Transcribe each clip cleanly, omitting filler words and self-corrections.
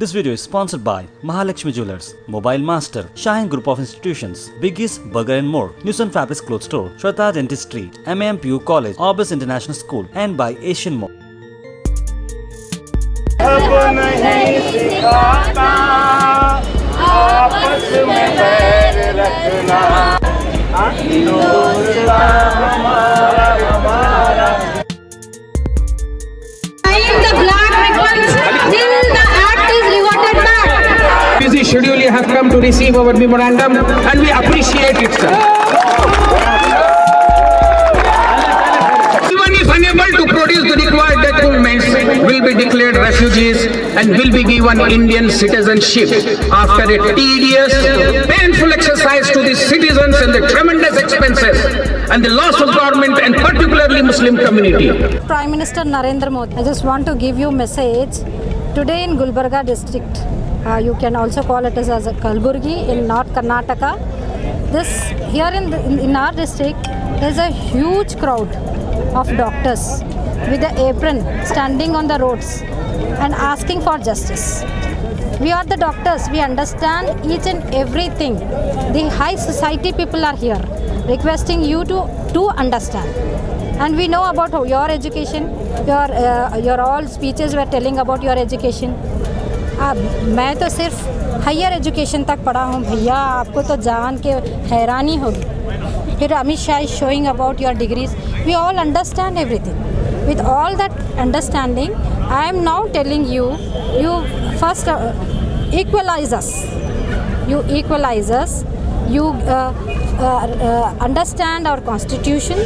This video is sponsored by Mahalakshmi Jewelers, Mobile Master, Shaheen Group of Institutions, Biggie's Burger and More, Newson Fabrics Clothes Store, Shweta Dentist Street, MAMPU College, Orbis International School, and by Asian Mall. अब नहीं सिखाता आपस में बैर रखना दोस्ता हमारा The black requires till the act is reverted back. Busy schedule, you have come to receive our memorandum and we appreciate it, sir. Anyone is unable to produce the required documents will be declared refugees and will be given Indian citizenship after a tedious, painful exercise to the citizens and the tremendous expenses and the loss of government and particularly Muslim community. Prime Minister Narendra Modi, I just want to give you a message. Today in Gulbarga district, you can also call it as a Kalburgi in North Karnataka. Here in our district, there is a huge crowd of doctors with the apron standing on the roads and asking for justice. We are the doctors, we understand each and everything. The high society people are here requesting you to understand. And we know about your education, your all speeches were telling about your education. मैं तो सिर्फ higher education तक पढ़ा हूँ भैया, आपको तो जान के हैरानी होगी. फिर Amit Shah is showing about your degrees. We all understand everything. With all that understanding, I am now telling you first equalize us. You equalize us. You understand our constitution.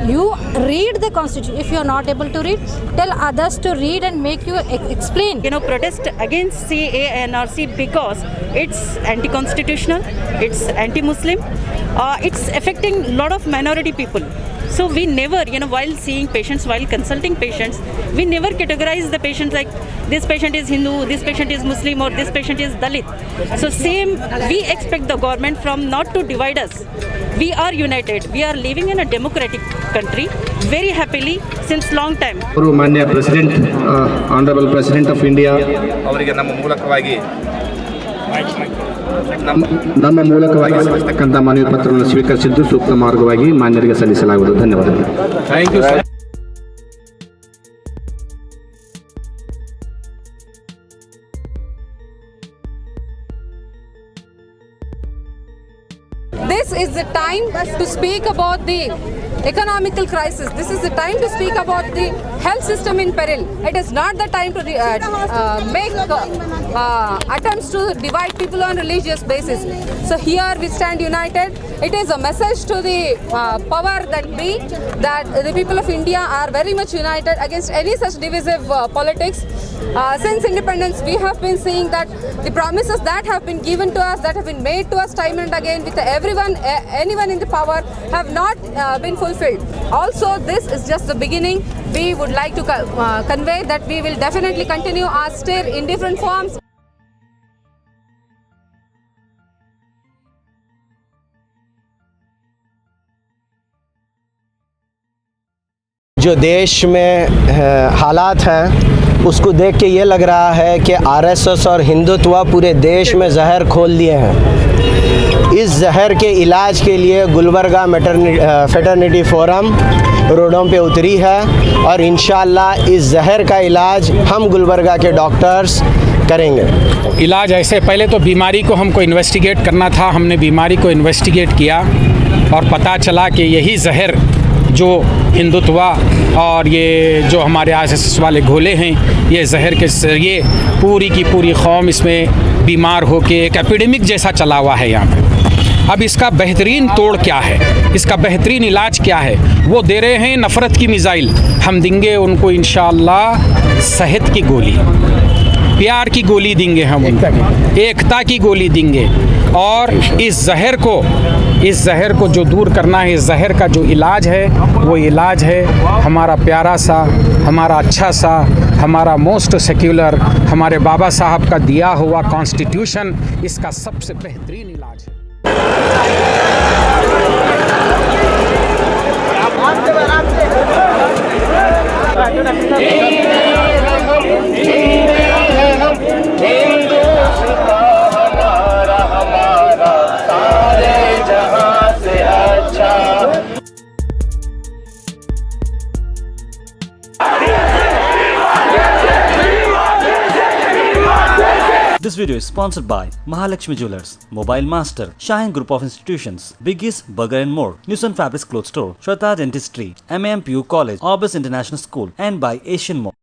You read the constitution. If you are not able to read, tell others to read and make you explain. Protest against CAA and NRC because it's anti-constitutional, it's anti-Muslim, it's affecting a lot of minority people. So we never, while seeing patients, while consulting patients, we never categorize the patient like this patient is Hindu, this patient is Muslim, or this patient is Dalit. So same, we expect the government from not to divide us. We are united. We are living in a democratic country very happily since long time. Manya President, Honorable President of India, ಅವರಿಗೆ ನಮ್ಮ ಮೂಲಕವಾಗಿ ನಮ್ಮ ಮೂಲಕವಾಗಿ ಸಲ್ಲಿಸತಕ್ಕಂಥ ಮನವಿ ಪತ್ರವನ್ನು ಸ್ವೀಕರಿಸಿದ್ದು ಸೂಕ್ತ ಮಾರ್ಗವಾಗಿ ಮಾನ್ಯರಿಗೆ ಸಲ್ಲಿಸಲಾಗುವುದು. ಧನ್ಯವಾದಗಳು. Thank you sir. This is the time to speak about the economical crisis. This is the time to speak about the health system in peril. It is not the time to make attempts to divide people on religious basis. So here we stand united. It is a message to the power that be that the people of India are very much united against any such divisive politics. Since independence, we have been seeing that the promises that have been given to us, that have been made to us time and again with anyone in the power, have not been fulfilled. Also, this is just the beginning. We would like to convey that we will definitely continue our stare in different forms. जो देश में हालात हैं उसको देख के ये लग रहा है कि आरएसएस और हिंदुत्व पूरे देश में जहर खोल दिए हैं. इस जहर के इलाज के लिए गुलबर्गा फेटर्निटी फोरम रोडों पे उतरी है और इंशाअल्लाह इस जहर का इलाज हम गुलबर्गा के डॉक्टर्स करेंगे. इलाज ऐसे पहले तो बीमारी को हमको इन्वेस्टिगेट करना था. हमने बीमारी को इन्वेस्टिगेट किया और पता चला कि यही जहर जो हिंदुत्व और ये जो हमारे आरएसएस वाले घोले हैं, ये जहर के जरिए पूरी की पूरी कौम इसमें बीमार होके एक एपिडेमिक जैसा चला हुआ है यहाँ पे. अब इसका बेहतरीन तोड़ क्या है, इसका बेहतरीन इलाज क्या है? वो दे रहे हैं नफ़रत की मिसाइल. हम देंगे उनको इंशाअल्लाह सेहत की गोली, प्यार की गोली देंगे, हम एकता की गोली देंगे. और इस जहर को जो दूर करना है, इस जहर का जो इलाज है वो इलाज है हमारा प्यारा सा, हमारा अच्छा सा, हमारा मोस्ट सेक्युलर, हमारे बाबा साहब का दिया हुआ कॉन्स्टिट्यूशन. इसका सबसे बेहतरीन इलाज है. Hey This video is sponsored by Mahalakshmi Jewelers, Mobile Master, Shine Group of Institutions, Biggies Burger and More, Nusan Fabrics Clothes Store, Shweta Dentistry, MAMPU College, Orbis International School, and by Asian Mall.